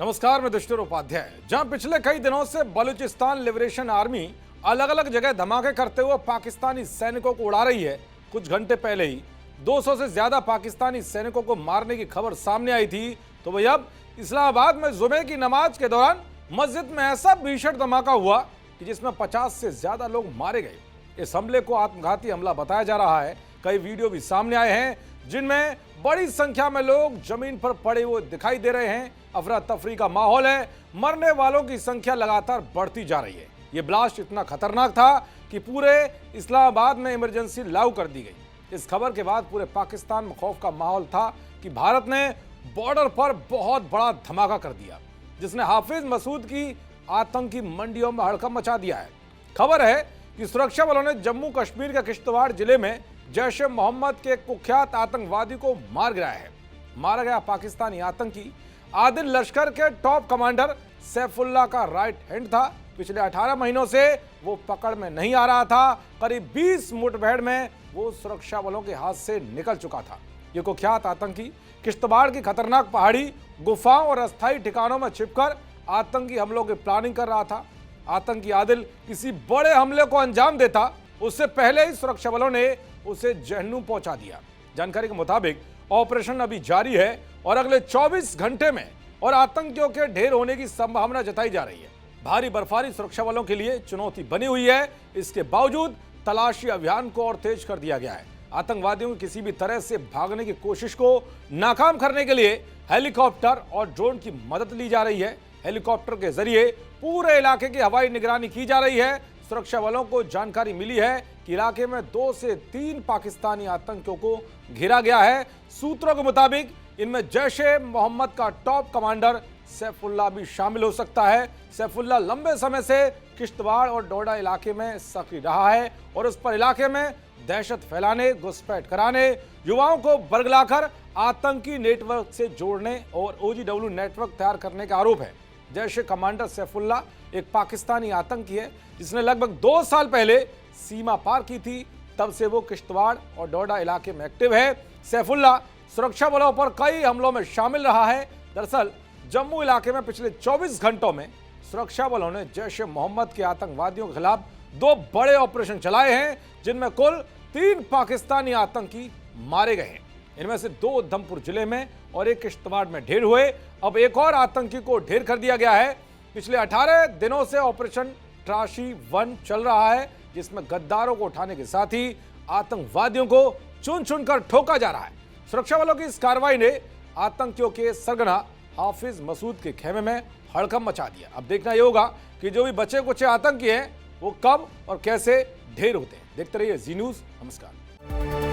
नमस्कार, मैं दुष्टर उपाध्याय। जहां पिछले कई दिनों से बलूचिस्तान लिबरेशन आर्मी अलग अलग जगह धमाके करते हुए पाकिस्तानी सैनिकों को उड़ा रही है, कुछ घंटे पहले ही 200 से ज्यादा पाकिस्तानी सैनिकों को मारने की खबर सामने आई थी। तो वही अब इस्लामाबाद में जुमे की नमाज के दौरान मस्जिद में ऐसा भीषण धमाका हुआ कि जिसमें 50 से ज्यादा लोग मारे गए। इस हमले को आत्मघाती हमला बताया जा रहा है। कई वीडियो भी सामने आए हैं जिनमें बड़ी संख्या में लोग जमीन पर पड़े हुए दिखाई दे रहे हैं। अफरा तफरी का माहौल है, मरने वालों की संख्या लगातार बढ़ती जा रही है। ये ब्लास्ट इतना खतरनाक था कि पूरे इस्लामाबाद में इमरजेंसी लागू कर दी गई। इस खबर के बाद पूरे पाकिस्तान में खौफ का माहौल था कि भारत ने बॉर्डर पर बहुत बड़ा धमाका कर दिया, जिसने हाफिज मसूद की आतंकी मंडियों में हड़कंप मचा दिया है। खबर है कि सुरक्षा बलों ने जम्मू कश्मीर के किश्तवाड़ जिले में जैश ए मोहम्मद के कुख्यात आतंकवादी को मार गिराया है। मारा गया पाकिस्तानी आतंकी आदिल लश्कर के टॉप कमांडर सैफुल्लाह का राइट हैंड था। पिछले 18 महीनों से वो पकड़ में नहीं आ रहा था। करीब 20 मुठभेड़ में वो सुरक्षा बलों के हाथ से निकल चुका था। ये कुख्यात आतंकी किश्तवाड़ की खतरनाक पहाड़ी गुफाओं और अस्थायी ठिकानों में छिपकर आतंकी हमलों की प्लानिंग कर रहा था। आतंकी आदिल किसी बड़े हमले को अंजाम देता उससे पहले ही सुरक्षा बलों ने उसे जहन्नुम पहुंचा दिया। जानकारी के मुताबिक ऑपरेशन अभी जारी है और अगले 24 घंटे में और आतंकियों के ढेर होने की संभावना जताई जा रही है। भारी बर्फबारी सुरक्षा बलों के लिए चुनौती बनी हुई है। इसके बावजूद तलाशी अभियान को और तेज कर दिया गया है। आतंकवादियों की किसी भी तरह से भागने की कोशिश को नाकाम करने के लिए हेलीकॉप्टर और ड्रोन की मदद ली जा रही है। हेलीकॉप्टर के जरिए पूरे इलाके की हवाई निगरानी की जा रही है। सुरक्षा बलों को जानकारी मिली है कि इलाके में 2 से 3 पाकिस्तानी आतंकियों को घेरा गया है। सूत्रों के मुताबिक इनमें जैश ए मोहम्मद का टॉप कमांडर सैफुल्लाह भी शामिल हो सकता है। सैफुल्लाह लंबे समय से किश्तवाड़ और डोडा इलाके में सक्रिय रहा है और उस पर इलाके में दहशत फैलाने, घुसपैठ कराने, युवाओं को बरगलाकर आतंकी नेटवर्क से जोड़ने और OGW नेटवर्क तैयार करने का आरोप है। जैश ए कमांडर सैफुल्लाह एक पाकिस्तानी आतंकी है जिसने लगभग 2 साल पहले सीमा पार की थी। तब से वो किश्तवाड़ और डोडा इलाके में एक्टिव है। सैफुल्लाह सुरक्षा बलों पर कई हमलों में शामिल रहा है। दरअसल जम्मू इलाके में पिछले 24 घंटों में सुरक्षा बलों ने जैश ए मोहम्मद के आतंकवादियों के खिलाफ 2 बड़े ऑपरेशन चलाए हैं, जिनमें कुल 3 पाकिस्तानी आतंकी मारे गए हैं। इनमें से 2 उधमपुर जिले में और 1 किश्तवाड़ में ढेर हुए। अब एक और आतंकी को ढेर कर दिया गया है। पिछले 18 दिनों से ऑपरेशन त्राशी 1 चल रहा है, जिसमें गद्दारों को उठाने के साथ ही आतंकवादियों को चुन चुनकर ठोका जा रहा है। सुरक्षा बलों की इस कार्रवाई ने आतंकियों के सरगना हाफिज मसूद के खेमे में हड़कंप मचा दिया। अब देखना यह होगा कि जो भी बचे कुचे आतंकी हैं वो कब और कैसे ढेर होते हैं। देखते रहिए जी न्यूज़। नमस्कार।